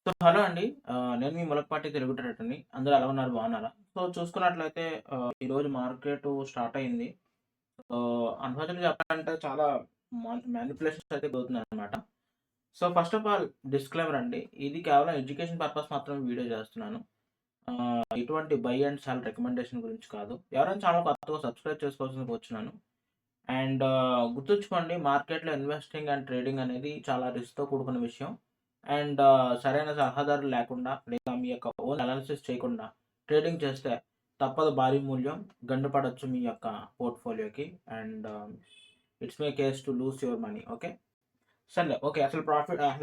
So, hello అండి. నేను మీ ములకపాటి తెలుగు ట్రేడర్‌ని. అందరూ ఎలా ఉన్నారు? బాగున్నారా? సో, చూసుకున్నట్లయితే ఈరోజు మార్కెటు స్టార్ట్ అయింది. అన్ఫార్చునేట్‌గా చెప్పాలంటే చాలా మానిప్యులేషన్స్ అయితే జరుగుతున్నాయన్నమాట. So, first of all disclaimer అండి. ఇది కేవలం ఎడ్యుకేషన్ పర్పస్ మాత్రమే వీడియో చేస్తున్నాను. ఎటువంటి బై అండ్ సెల్ రికమెండేషన్ గురించి కాదు. ఎవరైనా ఛానెల్ కొత్తగా సబ్స్క్రైబ్ చేసుకోవాల్సిందిగా కోరుచున్నాను. అండ్ గుర్తుంచుకోండి, మార్కెట్‌లో ఇన్వెస్టింగ్ అండ్ ట్రేడింగ్ అనేది చాలా రిస్క్‌తో కూడుకున్న విషయం. అండ్ సరైన సలహాదారులు లేకుండా లేదా మీ యొక్క ఓన్ అనాలిసిస్ చేయకుండా ట్రేడింగ్ చేస్తే తప్పదు భారీ మూల్యం గండిపడొచ్చు మీ యొక్క పోర్ట్‌ఫోలియోకి. And it's my case to lose your money. Okay. సర్లే. ఓకే. అసలు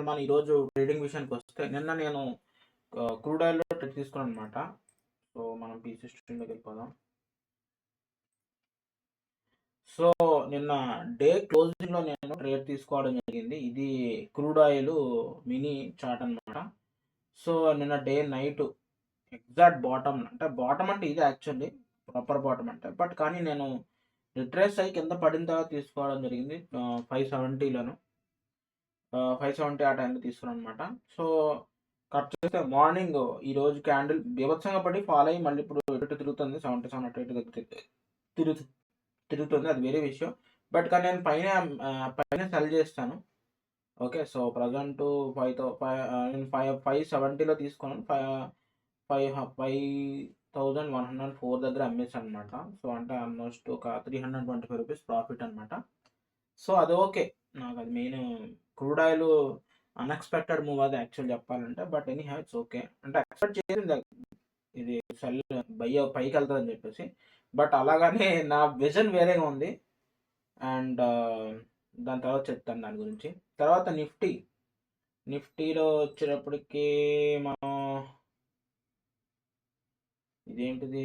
మనం ఈరోజు ట్రేడింగ్ విషయానికొస్తే నిన్న నేను క్రూడ్ ఆయిల్‌లో ట్రేడ్ తీసుకున్నాననమాట. సో, మనం పీసీ స్ట్రీమ్‌లోకి వెళ్ళిపోదాం. సో, నిన్న డే క్లోజింగ్‌లో నేను ట్రేడ్ తీసుకోవడం జరిగింది. ఇది క్రూడ్ ఆయిల్ మినీ చార్ట్ అనమాట. సో, నిన్న డే నైట్ ఎగ్జాక్ట్ బాటమ్ అంటే బాటమ్ అంటే ఇదే యాక్చువల్లీ ప్రాపర్ బాటమ్ అంటే. బట్ కానీ నేను రిట్రేస్ అయ్యి కింద పడిన తర్వాత తీసుకోవడం జరిగింది. 570లోను. 570 ఆ టైంలో తీసుకున్నాననమాట. సో, కట్ చేస్తే మార్నింగ్ ఈరోజు క్యాండిల్ బీభత్సంగా పడి ఫాల్ అయ్యి మళ్ళీ ఇప్పుడు ఇటు తిరుగుతుంది. 77 అటు ఇటు తిరుగుతుంది. తిరుగుతుంది. అది వేరే విషయం. బట్ కానీ నేను పైన సెల్ చేస్తాను. ఓకే. సో, ప్రెజెంటు నేను 570లో తీసుకున్నాను. 5104 దగ్గర అమ్మేసాననమాట. సో, అంటే ఆల్మోస్ట్ ఒక రూ. 325 ప్రాఫిట్ అనమాట. సో, అది ఓకే. నాకది main crude oil unexpected move అది యాక్చువల్ చెప్పాలంటే. But anyhow it's okay. అంటే ఎక్స్‌పెక్ట్ చేసింది ఇది సెల్ పైకెళ్తదని చెప్పేసి. బట్ అలాగని నా విజన్ వేరేగా ఉంది. అండ్ దాని తర్వాత చెప్తాను దాని గురించి. తర్వాత నిఫ్టీలో వచ్చేటప్పటికి మనం ఇదేంటిది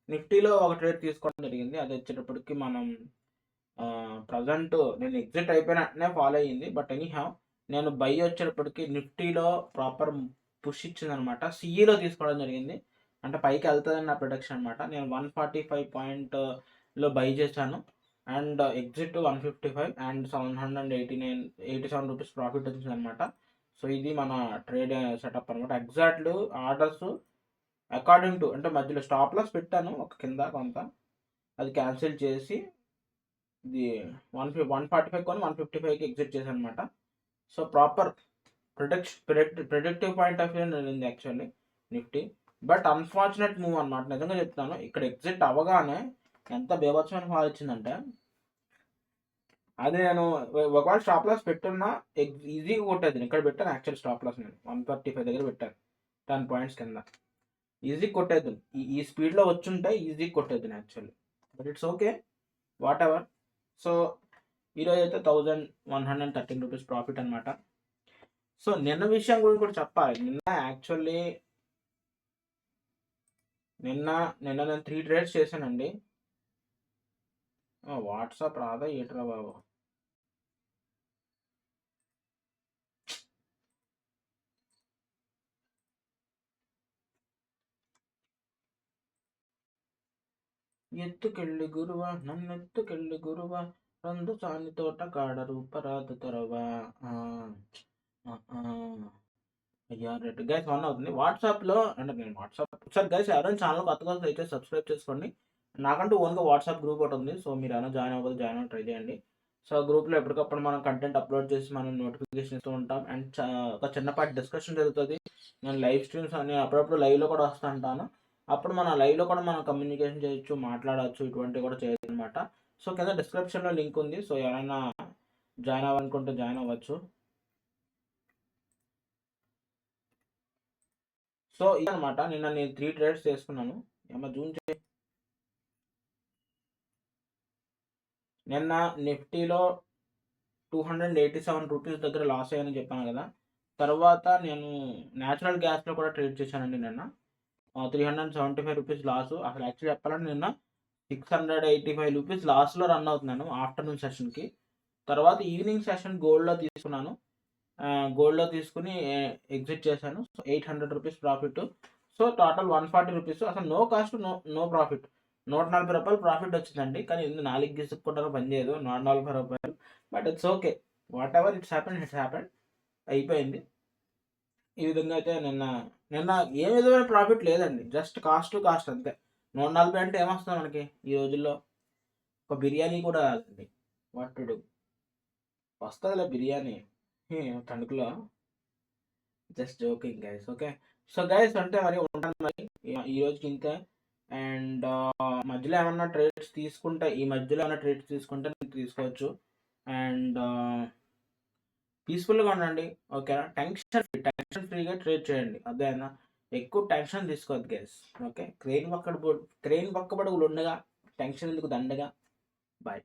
నిఫ్టీలో ఒక ట్రేడ్ తీసుకోవడం జరిగింది. అది వచ్చేటప్పటికి మనం ప్రెజెంట్ నేను ఎగ్జిట్ అయిపోయిన వెంటనే ఫాలో అయ్యింది. బట్ ఎనీహౌ నేను బై వచ్చేటప్పటికి నిఫ్టీలో ప్రాపర్ పుష్ ఇచ్చిందనమాట. సిఈలో తీసుకోవడం జరిగింది. అంటే పైకి వెళ్తుందని నా ప్రొడక్షన్ అనమాట. నేను 145 పాయింట్‌లో బై చేశాను. And exit 155 and 87 rupees profit వచ్చిందనమాట. సో, ఇది మన ట్రేడ్ సెటప్ అనమాట. ఎగ్జాక్ట్‌లు ఆర్డర్స్ అకార్డింగ్ టు అంటే మధ్యలో స్టాప్ లాస్ పెట్టాను ఒక కింద కొంత. అది క్యాన్సిల్ చేసి ఇది 145 కొని 155కి ఎగ్జిట్ చేశాను అనమాట. So, proper predictive point of view వెళ్ళింది actually Nifty. But unfortunate move అనమాట. నిజంగా చెప్తున్నాను. ఇక్కడ ఎగ్జిట్ అవ్వగానే ఎంత బీభత్సమైన ఫాల్ ఇచ్చిందంటే, అది నేను ఒకవేళ స్టాప్ లాస్ పెట్టున్నా ఈజీగా కొట్టేది. ఇక్కడ పెట్టాను యాక్చువల్ స్టాప్ లాస్ నేను 135 దగ్గర పెట్టాను 10 పాయింట్స్ కింద. ఈజీ కొట్టేద్దు. ఈ స్పీడ్లో వచ్చుంటే ఈజీ కొట్టేద్దు actually. But it's okay, whatever. So, ఈరోజు అయితే 1113 రూపీస్ ప్రాఫిట్ అనమాట. సో, నిన్న విషయం గురించి కూడా చెప్పాలి. నిన్న నేను 3 ట్రేడ్స్ చేశానండి. వాట్సాప్ రాదా ఏట్రా బాబు. ఎత్తుకెళ్ళి గురువ నన్నెత్తుకెళ్ళి గురువ రందు సాని తోట కాడ రూపరాదు తొరవా. అయ్యా రెడ్ గైస్ 1 అవుతుంది. వాట్సాప్‌లో అంటే నేను ఒకసారి గైస్ ఎవరైనా ఛానల్ కొత్తగా అయితే సబ్స్క్రైబ్ చేసుకోండి. నాకంటూ ఓన్‌గా వాట్సాప్ గ్రూప్ ఒకటి ఉంది. సో, మీరేమైనా జాయిన్ అవ్వకపోతే జాయిన్ అవ్వడానికి ట్రై చేయండి. సో, గ్రూప్‌లో ఎప్పటికప్పుడు మనం కంటెంట్ అప్లోడ్ చేసి మనం నోటిఫికేషన్ ఇస్తూ ఉంటాం. అండ్ ఒక చిన్నపాటి డిస్కషన్ జరుగుతది. నేను అప్పుడప్పుడు లైవ్‌లో కూడా వస్తూ ఉంటాను. అప్పుడు మన లైవ్‌లో కూడా మనం కమ్యూనికేషన్ చేయొచ్చు, మాట్లాడొచ్చు. ఇటువంటివి కూడా చేయొచ్చనమాట. సో, కింద డిస్క్రిప్షన్‌లో లింక్ ఉంది. సో, ఎవరైనా జాయిన్ అవ్వాలనుకుంటే జాయిన్ అవ్వచ్చు. సో, ఇదనమాట. నిన్న నేను 3 ట్రేడ్స్ చేసుకున్నాను. నిన్న నిఫ్టీలో 287 రూపీస్ దగ్గర లాస్ అయ్యానని చెప్పాను కదా! తర్వాత నేను నేచురల్ గ్యాస్‌లో కూడా ట్రేడ్ చేశానండి నిన్న. 375 రూపీస్ లాసు. అసలు యాక్చువల్లీ చెప్పాలంటే నిన్న 685 రూపీస్ లాస్‌లో రన్ అవుతున్నాను ఆఫ్టర్‌నూన్ సెషన్‌కి. తర్వాత ఈవినింగ్ సెషన్ గోల్డ్‌లో తీసుకొని ఎగ్జిట్ చేశాను. So, 800 rupees profit. So, total 140 rupees. అసలు నో కాస్ట్ నో ప్రాఫిట్. రూ. 140 ప్రాఫిట్ వచ్చిందండి. కానీ 4 గిసుక్కుంటానో పని చేయదు. రూ. 140. But it's okay. What ever it's happened. అయిపోయింది. ఈ విధంగా అయితే నిన్న నిన్న ఏ విధమైన ప్రాఫిట్ లేదండి. జస్ట్ కాస్ట్ టు కాస్ట్ అంతే. 140 అంటే ఏమొస్తుంది మనకి ఈ రోజుల్లో? ఒక బిర్యానీ కూడా రాదండి. What to do? వస్తదిలే బిర్యానీ. తణుకులో. Just joking guys. Okay. So guys అంటే మరి ఉంటాను మరి. ఈ రోజుకి ఇంతే. అండ్ మధ్యలో ఏమన్నా ట్రేడ్స్ తీసుకుంటే ఈ మధ్యలో ఏమన్నా ట్రేడ్స్ తీసుకుంటే నేను తీసుకోవచ్చు. అండ్ పీస్‌ఫుల్‌గా ఉండండి. ఓకేనా? టెన్షన్ ఫ్రీగా ట్రేడ్ చేయండి. అర్థమైందా? ఎక్కువ టెన్షన్ తీసుకోవద్దు గైస్. ఓకే. క్రెయిన్ పక్కబడుగులుండగా టెన్షన్ ఎందుకు దండగా. బాయ్.